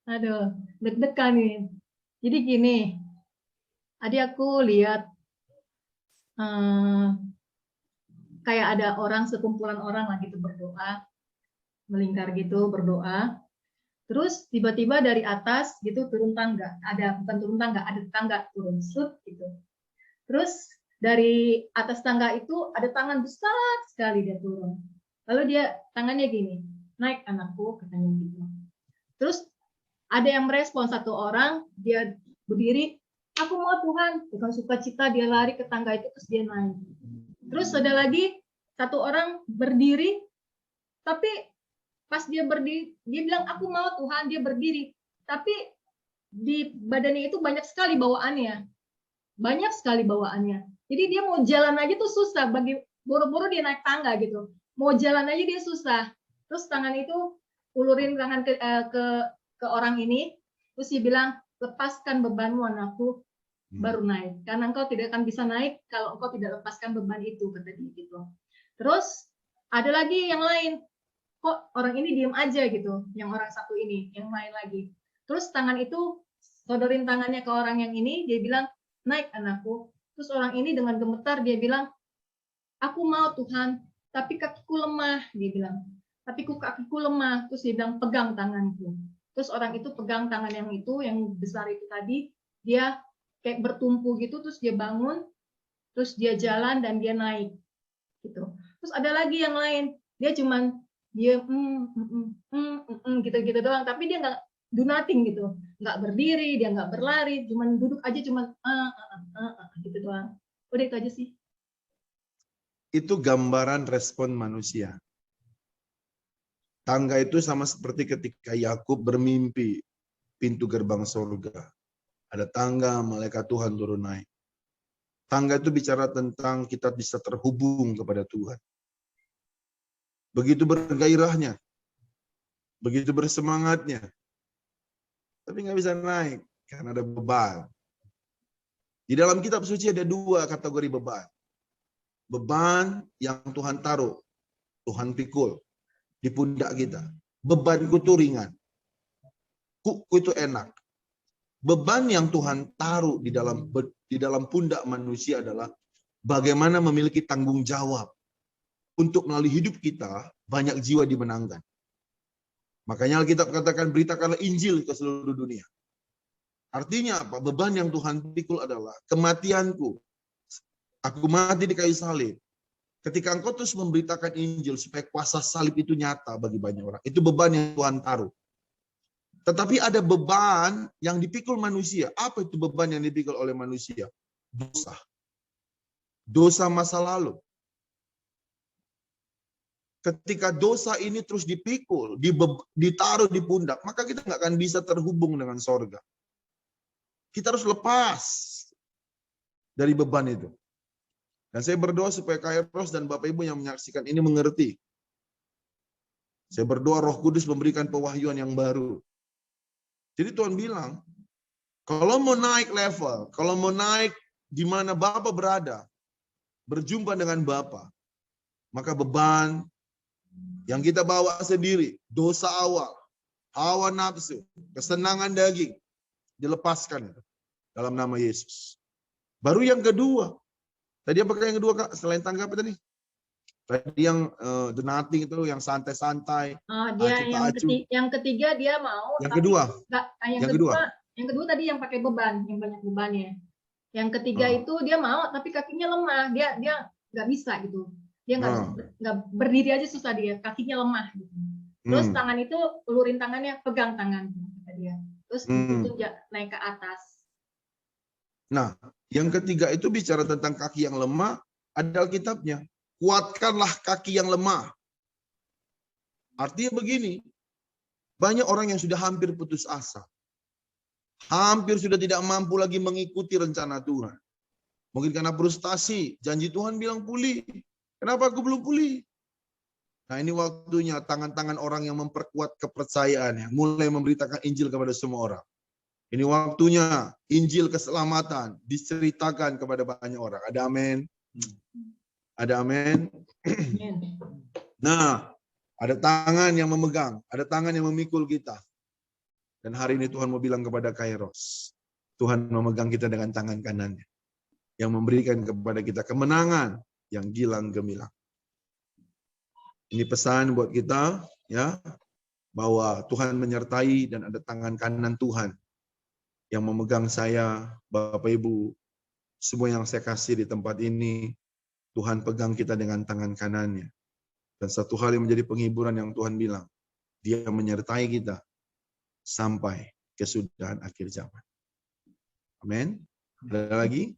Aduh, deg-degan nih. Jadi gini, tadi aku lihat kayak ada orang, sekumpulan orang lah gitu berdoa, melingkar gitu berdoa. Terus tiba-tiba dari atas gitu turun tangga, bukan turun tangga, ada tangga turun sud gitu. Terus dari atas tangga itu ada tangan besar sekali dia turun. Lalu dia tangannya gini, naik anakku katanya gitu. Terus ada yang merespon, satu orang dia berdiri, aku mau Tuhan, dengan sukacita dia lari ke tangga itu terus dia naik. Terus ada lagi satu orang berdiri, tapi pas dia berdiri dia bilang aku mau Tuhan, dia berdiri, tapi di badannya itu banyak sekali bawaannya. Jadi dia mau jalan aja tuh susah, buru-buru dia naik tangga gitu, mau jalan aja dia susah. Terus tangan itu ulurin tangan ke orang ini, terus dia bilang lepaskan bebanmu anakku, baru naik, karena engkau tidak akan bisa naik kalau engkau tidak lepaskan beban itu, kata dia gitu. Terus ada lagi yang lain, kok orang ini diem aja gitu, yang orang satu ini, yang lain lagi. Terus tangan itu sodorin tangannya ke orang yang ini, dia bilang naik anakku. Terus orang ini dengan gemetar dia bilang, aku mau Tuhan, tapi kakiku lemah, dia bilang. Tapi kakiku lemah. Terus dia bilang pegang tanganku. Terus orang itu pegang tangan yang itu, yang besar itu tadi, dia kayak bertumpu gitu, terus dia bangun, terus dia jalan dan dia naik gitu. Terus ada lagi yang lain, dia cuman dia gitu-gitu doang, tapi dia nggak do nothing gitu, nggak berdiri, dia nggak berlari, cuman duduk aja, cuman gitu doang. Udah itu aja sih. Itu gambaran respon manusia. Tangga itu sama seperti ketika Yakub bermimpi pintu gerbang surga. Ada tangga, malaikat Tuhan turun naik. Tangga itu bicara tentang kita bisa terhubung kepada Tuhan. Begitu bergairahnya, begitu bersemangatnya, tapi nggak bisa naik karena ada beban. Di dalam kitab suci ada dua kategori beban. Beban yang Tuhan taruh, Tuhan pikul di pundak kita. Bebanku itu ringan, kuku itu enak. Beban yang Tuhan taruh di dalam pundak manusia adalah bagaimana memiliki tanggung jawab untuk melalui hidup kita banyak jiwa dimenangkan. Makanya Alkitab katakan beritakanlah Injil ke seluruh dunia. Artinya apa? Beban yang Tuhan pikul adalah kematianku. Aku mati di kayu salib. Ketika engkau terus memberitakan Injil supaya kuasa salib itu nyata bagi banyak orang. Itu beban yang Tuhan taruh. Tetapi ada beban yang dipikul manusia. Apa itu beban yang dipikul oleh manusia? Dosa. Dosa masa lalu. Ketika dosa ini terus dipikul, ditaruh di pundak, maka kita nggak akan bisa terhubung dengan sorga. Kita harus lepas dari beban itu. Dan saya berdoa supaya Kairos dan Bapak Ibu yang menyaksikan ini mengerti. Saya berdoa Roh Kudus memberikan pewahyuan yang baru. Jadi Tuhan bilang, kalau mau naik level, kalau mau naik di mana Bapa berada, berjumpa dengan Bapa, maka beban yang kita bawa sendiri, dosa awal, hawa nafsu, kesenangan daging, dilepaskan dalam nama Yesus. Baru yang kedua, tadi apa yang kedua Kak? Selain tangga apa tadi? Tadi yang the nothing itu, yang santai-santai. Yang ketiga dia mau. Yang kedua. Yang kedua tadi yang pakai beban, yang banyak bebannya. Yang ketiga itu dia mau, tapi kakinya lemah, dia nggak bisa gitu. Dia nggak berdiri aja susah, dia kakinya lemah gitu. Terus tangan itu ulurin tangannya, pegang tangan dia. Terus itu naik ke atas. Nah, yang ketiga itu bicara tentang kaki yang lemah, ada Alkitabnya. Kuatkanlah kaki yang lemah. Artinya begini, banyak orang yang sudah hampir putus asa. Hampir sudah tidak mampu lagi mengikuti rencana Tuhan. Mungkin karena frustasi, janji Tuhan bilang pulih. Kenapa aku belum pulih? Nah, ini waktunya tangan-tangan orang yang memperkuat kepercayaannya, mulai memberitakan Injil kepada semua orang. Ini waktunya Injil keselamatan diceritakan kepada banyak orang. Ada amin? Ada amin? Nah, ada tangan yang memegang, ada tangan yang memikul kita. Dan hari ini Tuhan mau bilang kepada Kairos, Tuhan memegang kita dengan tangan kanannya, yang memberikan kepada kita kemenangan yang gilang gemilang. Ini pesan buat kita, ya, bahwa Tuhan menyertai dan ada tangan kanan Tuhan yang memegang saya, Bapak Ibu, semua yang saya kasih di tempat ini, Tuhan pegang kita dengan tangan kanannya. Dan satu hal yang menjadi penghiburan yang Tuhan bilang, Dia menyertai kita sampai kesudahan akhir zaman. Amin. Ada lagi?